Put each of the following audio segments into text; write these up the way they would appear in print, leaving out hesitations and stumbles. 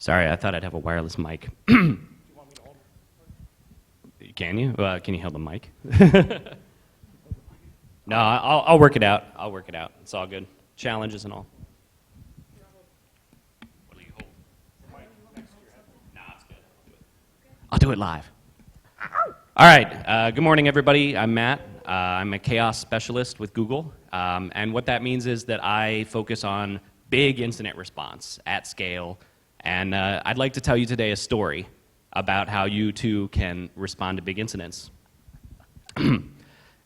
Sorry, I thought I'd have a wireless mic. Can you? Can you hold the mic? No, I'll work it out. I'll work it out. It's all good. Challenges and all. What do you hold? The mic next to your head. Nah, it's good. I'll do it live. All right. Good morning, everybody. I'm Matt. I'm a chaos specialist with Google. And what that means is that I focus on big incident response at scale. And I'd like to tell you today a story about how you too can respond to big incidents.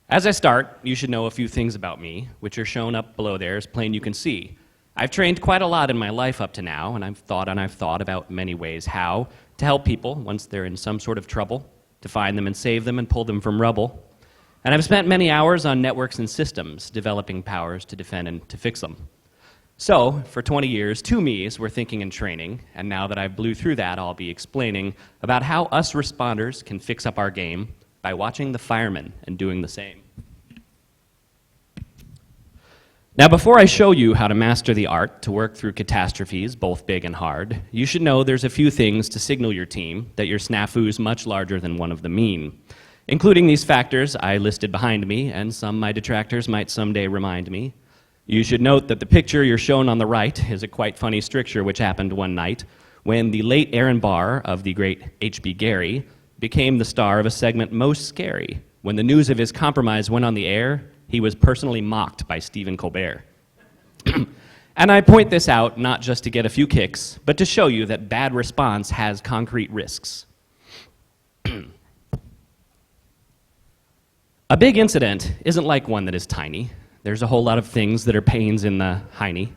As I start, you should know a few things about me, which are shown up below there as plain you can see. I've trained quite a lot in my life up to now, and I've thought about many ways how to help people once they're in some sort of trouble, to find them and save them and pull them from rubble. And I've spent many hours on networks and systems, developing powers to defend and to fix them. So, for 20 years, two me's were thinking and training, and now that I blew through that, I'll be explaining about how us responders can fix up our game by watching the firemen and doing the same. Now, before I show you how to master the art to work through catastrophes, both big and hard, you should know there's a few things to signal your team that your snafu's much larger than one of the mean, including these factors I listed behind me, and some my detractors might someday remind me. You should note that the picture you're shown on the right is a quite funny stricture which happened one night when the late Aaron Barr of the great H.B. Gary became the star of a segment most scary. When the news of his compromise went on the air, he was personally mocked by Stephen Colbert. And I point this out not just to get a few kicks, but to show you that bad response has concrete risks. A big incident isn't like one that is tiny. There's a whole lot of things that are pains in the hiney.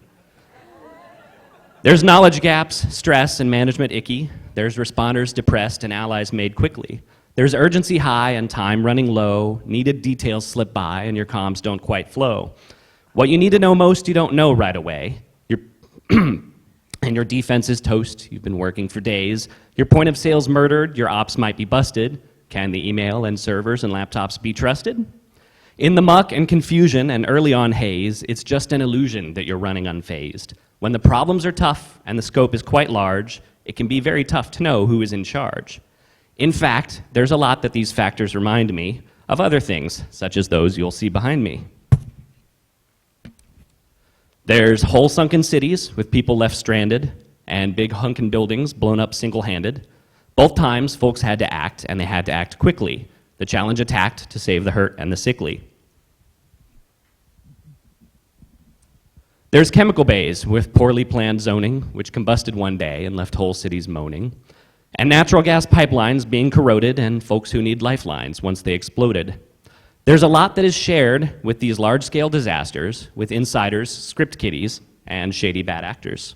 There's knowledge gaps, stress, and management icky. There's responders depressed and allies made quickly. There's urgency high and time running low. Needed details slip by and your comms don't quite flow. What you need to know most you don't know right away. And your defense is toast. You've been working for days. Your point of sale's murdered. Your ops might be busted. Can the email and servers and laptops be trusted? In the muck and confusion and early on haze, it's just an illusion that you're running unfazed. When the problems are tough and the scope is quite large, it can be very tough to know who is in charge. In fact, there's a lot that these factors remind me of other things, such as those you'll see behind me. There's whole sunken cities with people left stranded and big hunkin' buildings blown up single-handed. Both times, folks had to act, and they had to act quickly. The challenge attacked to save the hurt and the sickly. There's chemical bays with poorly planned zoning, which combusted one day and left whole cities moaning. And natural gas pipelines being corroded and folks who need lifelines once they exploded. There's a lot that is shared with these large-scale disasters, with insiders, script kiddies, and shady bad actors.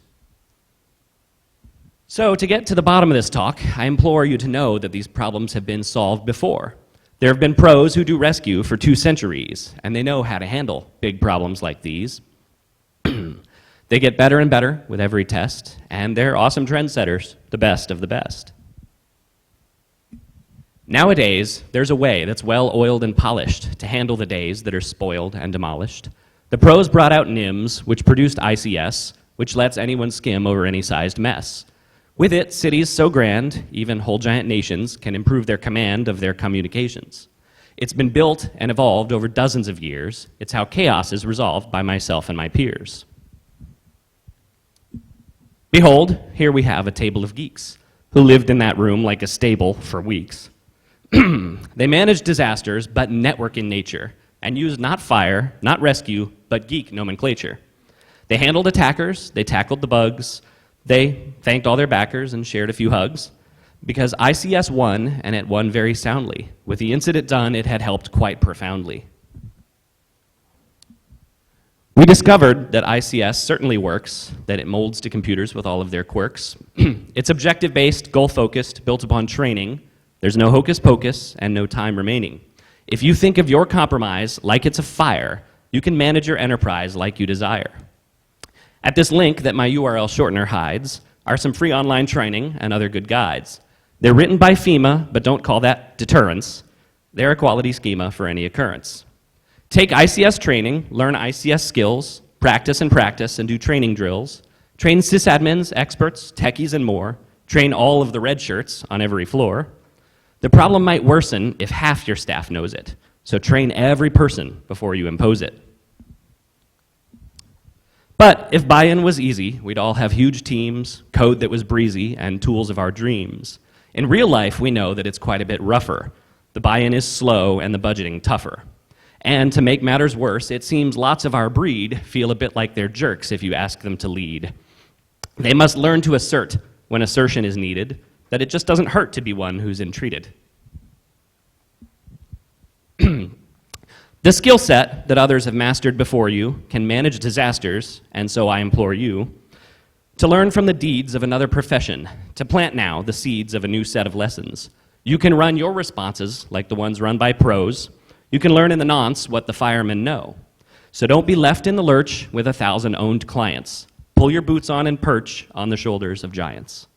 So to get to the bottom of this talk, I implore you to know that these problems have been solved before. There have been pros who do rescue for 2 centuries, and they know how to handle big problems like these. They get better and better with every test, and they're awesome trendsetters, the best of the best. Nowadays, there's a way that's well-oiled and polished to handle the days that are spoiled and demolished. The pros brought out NIMS, which produced ICS, which lets anyone skim over any sized mess. With it, cities so grand, even whole giant nations, can improve their command of their communications. It's been built and evolved over dozens of years. It's how chaos is resolved by myself and my peers. Behold, here we have a table of geeks who lived in that room like a stable for weeks. They managed disasters, but network in nature, and used not fire, not rescue, but geek nomenclature. They handled attackers, they tackled the bugs, they thanked all their backers and shared a few hugs, because ICS won, and it won very soundly. With the incident done, it had helped quite profoundly. We discovered that ICS certainly works, that it molds to computers with all of their quirks. It's objective-based, goal-focused, built upon training. There's no hocus pocus and no time remaining. If you think of your compromise like it's a fire, you can manage your enterprise like you desire. At this link that my URL shortener hides are some free online training and other good guides. They're written by FEMA, but don't call that deterrence. They're a quality schema for any occurrence. Take ICS training, learn ICS skills, practice, and do training drills. Train sysadmins, experts, techies, and more. Train all of the red shirts on every floor. The problem might worsen if half your staff knows it, so train every person before you impose it. But if Buyin was easy, we'd all have huge teams, code that was breezy, and tools of our dreams. In real life, we know that it's quite a bit rougher. The buy-in is slow and the budgeting tougher. And to make matters worse, it seems lots of our breed feel a bit like they're jerks if you ask them to lead. They must learn to assert, when assertion is needed, that it just doesn't hurt to be one who's entreated. The skill set that others have mastered before you can manage disasters, and so I implore you to learn from the deeds of another profession, to plant now the seeds of a new set of lessons. You can run your responses like the ones run by pros. You can learn in the nonce what the firemen know. So don't be left in the lurch with 1,000 owned clients. Pull your boots on and perch on the shoulders of giants.